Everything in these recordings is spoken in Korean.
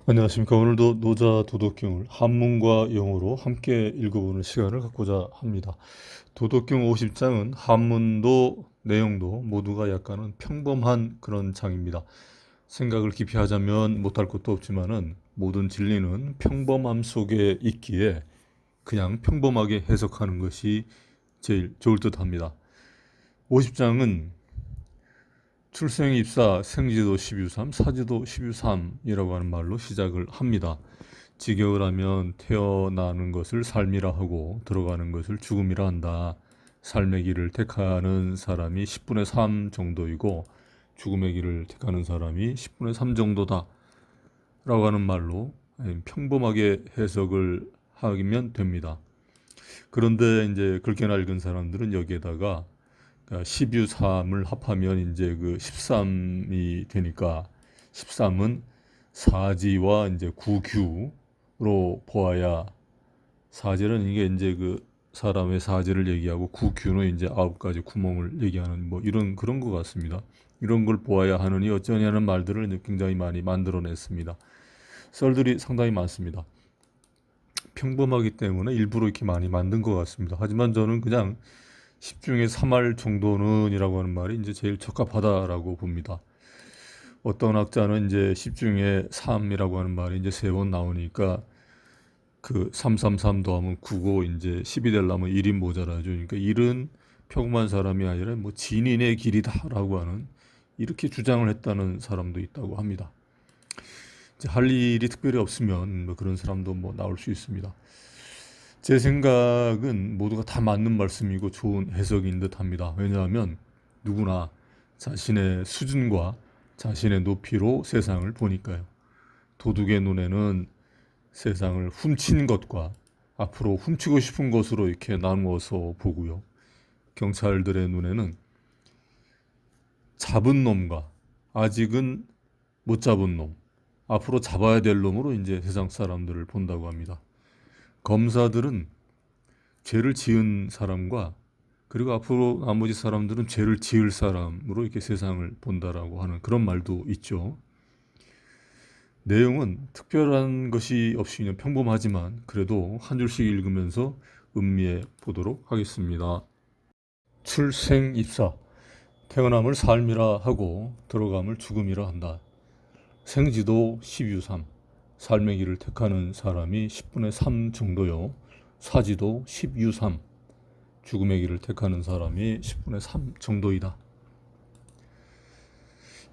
안녕하십니까. 오늘도 노자 도덕경을 한문과 영어로 함께 읽어보는 시간을 갖고자 합니다. 도덕경 50장은 한문도 내용도 모두가 약간은 평범한 그런 장입니다. 생각을 깊이 하자면 못할 것도 없지만은 모든 진리는 평범함 속에 있기에 그냥 평범하게 해석하는 것이 제일 좋을 듯 합니다. 50장은 출생, 입사, 생지도 12.3, 사지도 12.3이라고 하는 말로 시작을 합니다. 직역을 하면 태어나는 것을 삶이라 하고 들어가는 것을 죽음이라 한다. 삶의 길을 택하는 사람이 10분의 3 정도이고 죽음의 길을 택하는 사람이 10분의 3 정도다. 라고 하는 말로 평범하게 해석을 하면 됩니다. 그런데 이제 굵게 낡은 사람들은 여기에다가 12, 3을 합하면 이제 그 13이 되니까 13은 사지와 이제 구규로 보아야 사지는 이게 이제 그 사람의 사지를 얘기하고 구규는 이제 9가지 구멍을 얘기하는 뭐 이런 그런 것 같습니다. 이런 걸 보아야 하느니 어쩌냐는 말들을 굉장히 많이 만들어냈습니다. 썰들이 상당히 많습니다. 평범하기 때문에 일부러 이렇게 많이 만든 것 같습니다. 하지만 저는 그냥 10중에 3할 정도는 이라고 하는 말이 이제 제일 적합하다라고 봅니다. 어떤 학자는 이제 10중에 3이라고 하는 말이 이제 3번 나오니까 그 333 더하면 9고 이제 10이 되려면 1이 모자라죠. 그러니까 1은 평범한 사람이 아니라 뭐 진인의 길이다라고 하는 이렇게 주장을 했다는 사람도 있다고 합니다. 이제 할 일이 특별히 없으면 뭐 그런 사람도 뭐 나올 수 있습니다. 제 생각은 모두가 다 맞는 말씀이고 좋은 해석인 듯 합니다. 왜냐하면 누구나 자신의 수준과 자신의 높이로 세상을 보니까요. 도둑의 눈에는 세상을 훔친 것과 앞으로 훔치고 싶은 것으로 이렇게 나누어서 보고요. 경찰들의 눈에는 잡은 놈과 아직은 못 잡은 놈, 앞으로 잡아야 될 놈으로 이제 세상 사람들을 본다고 합니다. 검사들은 죄를 지은 사람과 그리고 앞으로 나머지 사람들은 죄를 지을 사람으로 이렇게 세상을 본다라고 하는 그런 말도 있죠. 내용은 특별한 것이 없이 그냥 평범하지만 그래도 한 줄씩 읽으면서 음미해 보도록 하겠습니다. 출생 입사 태어남을 삶이라 하고 들어감을 죽음이라 한다. 생지도 12.3 삶의 길을 택하는 사람이 10분의 3 정도요. 사지도 10유삼 죽음의 길을 택하는 사람이 10분의 3 정도이다.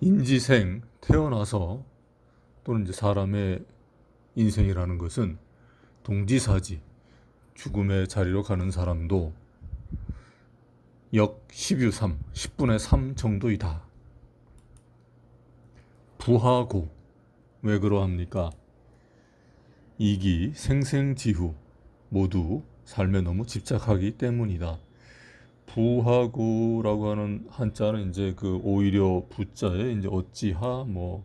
인지생 태어나서 또는 이제 사람의 인생이라는 것은 동지사지 죽음의 자리로 가는 사람도 역 10유삼 10분의 3 정도이다. 부하고 왜 그러합니까? 이기 생생지후 모두 삶에 너무 집착하기 때문이다. 부하고라고 하는 한자는 이제 그 오히려 부자에 이제 어찌하 뭐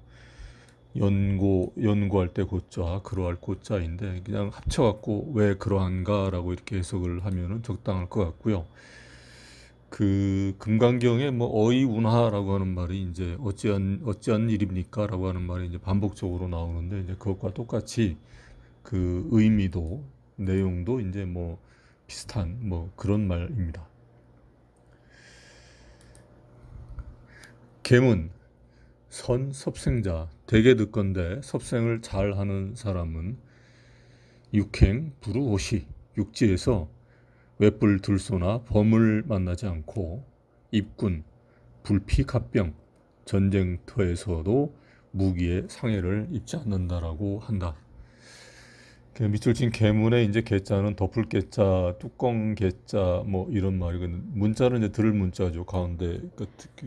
연고할 때 고자 그러할 고자인데 그냥 합쳐갖고 왜 그러한가라고 이렇게 해석을 하면은 적당할 것 같고요. 그 금강경에 뭐 어이운하라고 하는 말이 이제 어찌한 일입니까라고 하는 말이 이제 반복적으로 나오는데 이제 그것과 똑같이 그 의미도 내용도 이제 뭐 비슷한 뭐 그런 말입니다. 계문 선섭생자 대개 듣건대 섭생을 잘하는 사람은 육행 불우호시 육지에서 외뿔 들소나 범을 만나지 않고 입군 불피갑병 전쟁터에서도 무기의 상해를 입지 않는다라고 한다. 밑줄 친 계문에 이제 개자는 덮을 개자, 뚜껑 개자 뭐 이런 말이거든. 문자는 이제 들을 문자죠. 가운데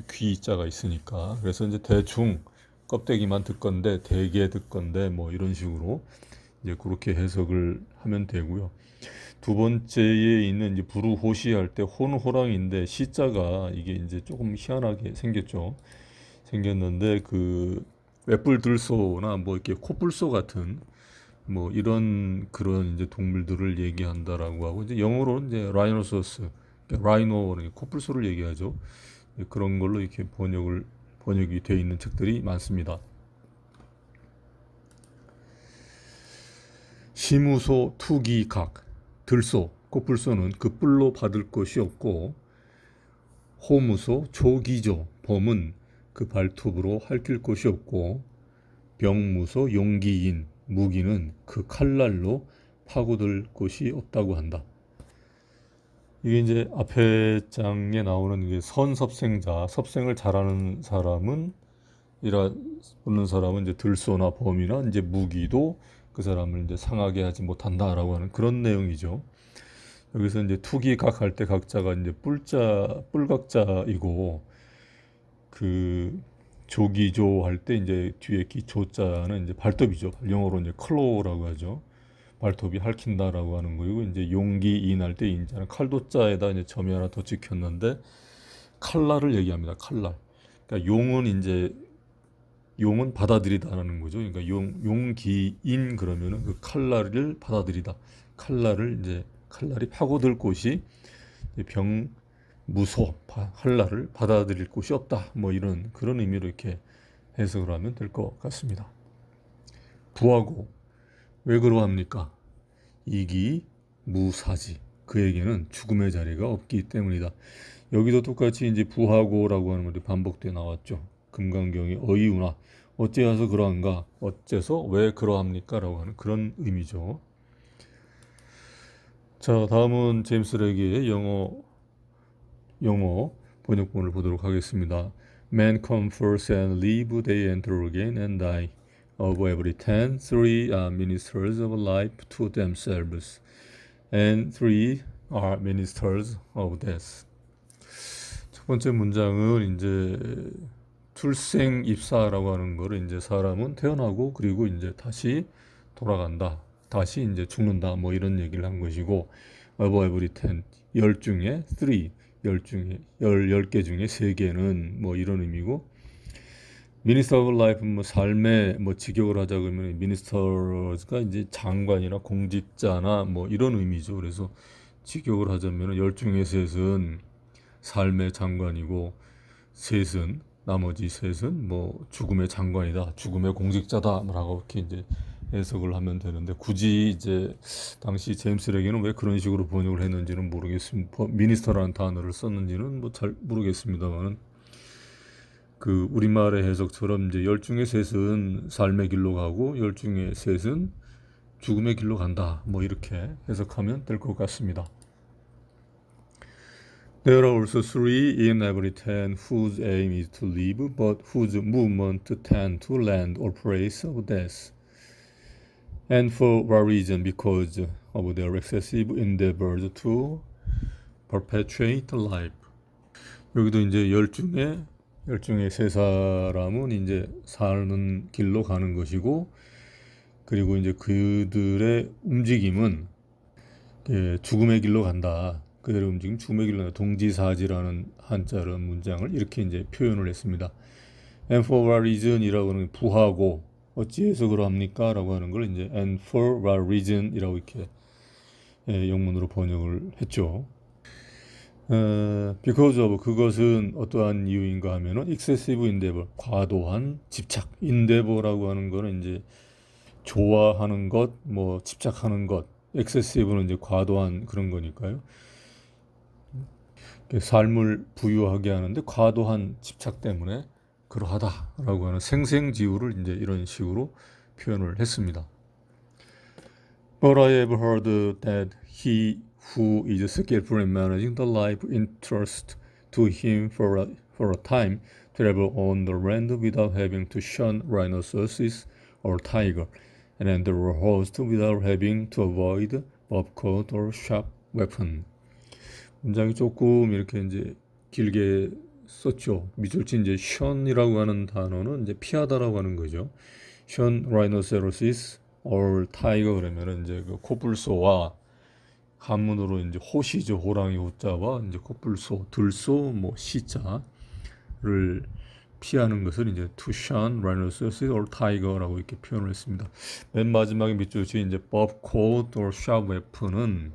귀자가 있으니까. 그래서 이제 대충 껍데기만 듣건데 대개 듣건데 뭐 이런 식으로 이제 그렇게 해석을 하면 되고요. 두 번째에 있는 이제 부르호시 할 때 혼호랑인데 시자가 이게 이제 조금 희한하게 생겼죠. 생겼는데 그 웹불들소나 뭐 이렇게 코뿔소 같은 뭐 이런 그런 이제 동물들을 얘기한다라고 하고 이제 영어로는 이제 라이노소스, 라이노는 코뿔소를 얘기하죠. 그런 걸로 이렇게 번역이 되어 있는 책들이 많습니다. 지무소, 투기, 각, 들소, 코뿔소는 그 뿔로 받을 것이 없고, 호무소, 조기조, 범은 그 발톱으로 핥힐 것이 없고, 병무소, 용기인, 무기는 그 칼날로 파고들 것이 없다고 한다. 이게 이제 앞에 장에 나오는 이게 선섭생자, 섭생을 잘하는 사람은 이라는 사람은 이제 들소나 범이나 이제 무기도 그 사람을 이제 상하게 하지 못한다라고 하는 그런 내용이죠. 여기서 이제 투기각 할 때 각자가 이제 뿔각자이고 그 조기조 할 때 이제 뒤에 기조자는 이제 발톱이죠. 영어로 이제 클로우라고 하죠. 발톱이 핥힌다라고 하는 거이고 이제 용기인 할 때 인자는 칼도자에다 이제 점이 하나 더 찍혔는데 칼날을 얘기합니다. 칼날. 그러니까 용은 받아들이다라는 거죠. 그러니까 용기인 그러면은 그 칼날을 받아들이다. 칼날이 파고들 곳이 병무소 칼날을 받아들일 곳이 없다. 뭐 이런 그런 의미로 이렇게 해석을 하면 될 것 같습니다. 부하고 왜 그러합니까? 이기무사지. 그에게는 죽음의 자리가 없기 때문이다. 여기도 똑같이 이제 부하고라고 하는 것이 반복돼 나왔죠. 금강경의 어이우나 어째서 그러한가? 어째서 왜 그러합니까? 라고 하는 그런 의미죠. 자, 다음은 제임스 레기의 영어 번역본을 보도록 하겠습니다. Men come first and live, they enter again and die. Of every 10, 3 are ministers of life to themselves, and 3 are ministers of death. 첫 번째 문장은 이제 출생 입사라고 하는 거를 이제 사람은 태어나고 그리고 이제 다시 돌아간다. 다시 이제 죽는다. 뭐 이런 얘기를 한 것이고, of every 10, 10 중에 3, 10개 중에 3개는 뭐 이런 의미고, Minister of Life 뭐 삶의 뭐 직역을 하자 그러면 Minister가 이제 장관이나 공직자나 뭐 이런 의미죠. 그래서 직역을 하자면 10 중에 3은 삶의 장관이고 나머지 셋은 뭐 죽음의 장관이다, 죽음의 공직자다, 뭐라고 이렇게 이제 해석을 하면 되는데 굳이 이제 당시 제임스 레기는 왜 그런 식으로 번역을 했는지는 모르겠습니다. 미니스터라는 단어를 썼는지는 뭐 잘 모르겠습니다만은 그 우리말의 해석처럼 이제 10 중에 3은 삶의 길로 가고 10 중에 3은 죽음의 길로 간다. 뭐 이렇게 해석하면 될 것 같습니다. There are also 3 in every 10 whose aim is to live, but whose movement tend to land or place of death. And for what reason? Because of their excessive endeavors to perpetuate life. 여기도 이제 10 중에 3사람은 이제 사는 길로 가는 것이고, 그리고 이제 그들의 움직임은 죽음의 길로 간다. 그들의 움직임 죽음의 길로 간다. 동지사지라는 한자로 문장을 이렇게 이제 표현을 했습니다. And for what reason이라고 하는 부하고 어찌해서 그러합니까? 라고 하는 걸 이제 and for what reason이라고 이렇게 영문으로 번역을 했죠. Because of 그것은 어떠한 이유인가 하면은 excessive endeavor 과도한 집착. endeavor라고 하는 거는 이제 좋아하는 것, 뭐 집착하는 것. excessive는 이제 과도한 그런 거니까요. 삶을 부유하게 하는데 과도한 집착 때문에 그러하다라고 하는 생생지우를 이제 이런 식으로 표현을 했습니다. But I have heard that he who is skillful in managing the life entrusted to him for a time travel on the land without having to shun rhinoceroses or tiger, and enter a host without having to avoid bobcat or sharp weapon. 문장이 조금 이렇게 이제 길게 썼죠. 밑줄치 이제 shun이라고 하는 단어는 이제 피하다라고 하는 거죠. shun rhinoceros or tiger 그러면은 이제 그 코뿔소와 한문으로 이제 호시죠. 호랑이 호자와 이제 코뿔소, 들소, 뭐 시자를 피하는 것을 이제 to shun rhinoceros or tiger라고 이렇게 표현을 했습니다. 맨 마지막에 밑줄치 이제 bobcat or sharp weapon은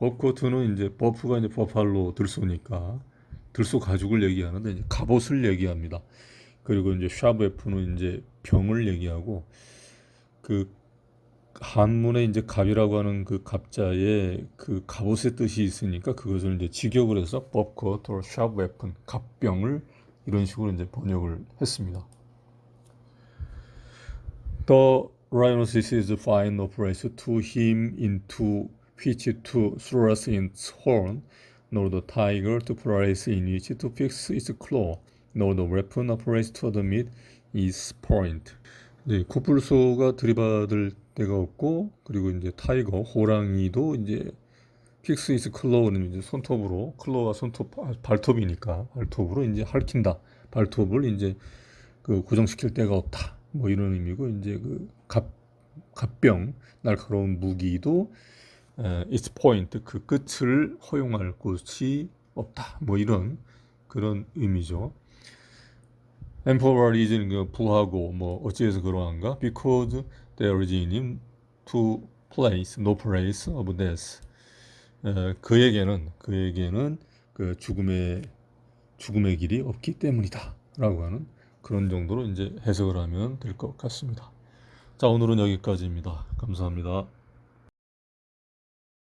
버프코트는 이제 버프가 이제 버팔로 들소니까 들소 가죽을 얘기하는데 이제 갑옷을 얘기합니다. 그리고 이제 샤브에프는 이제 병을 얘기하고 그 한문에 이제 갑이라고 하는 그 갑자에 그 갑옷의 뜻이 있으니까 그것을 이제 직역을 해서 bobcat or sharp weapon, 갑병을 이런 식으로 이제 번역을 했습니다. The rhinoceros is fine no place to him into which to thrust its horn, nor the tiger to place in which to fix its claw, nor the weapon a place to admit its point. 이제 코뿔소가 들이받을 데가 없고, 그리고 이제 타이거, 호랑이도 이제 픽스 이스 클로우는 이제 손톱으로, 클로우가 손톱 발톱이니까 발톱으로 이제 핥힌다. 발톱을 이제 그 고정시킬 데가 없다. 뭐 이런 의미고, 이제 그 갑병, 날카로운 무기도 its point, 그 끝을 허용할 곳이 없다. 뭐 이런 그런 의미죠. Emperor is 부하고 뭐 어찌해서 그러한가? Because there is in him to place, no place of death. 그에게는 그 죽음의 길이 없기 때문이다라고 하는 그런 정도로 이제 해석을 하면 될 것 같습니다. 자, 오늘은 여기까지입니다. 감사합니다.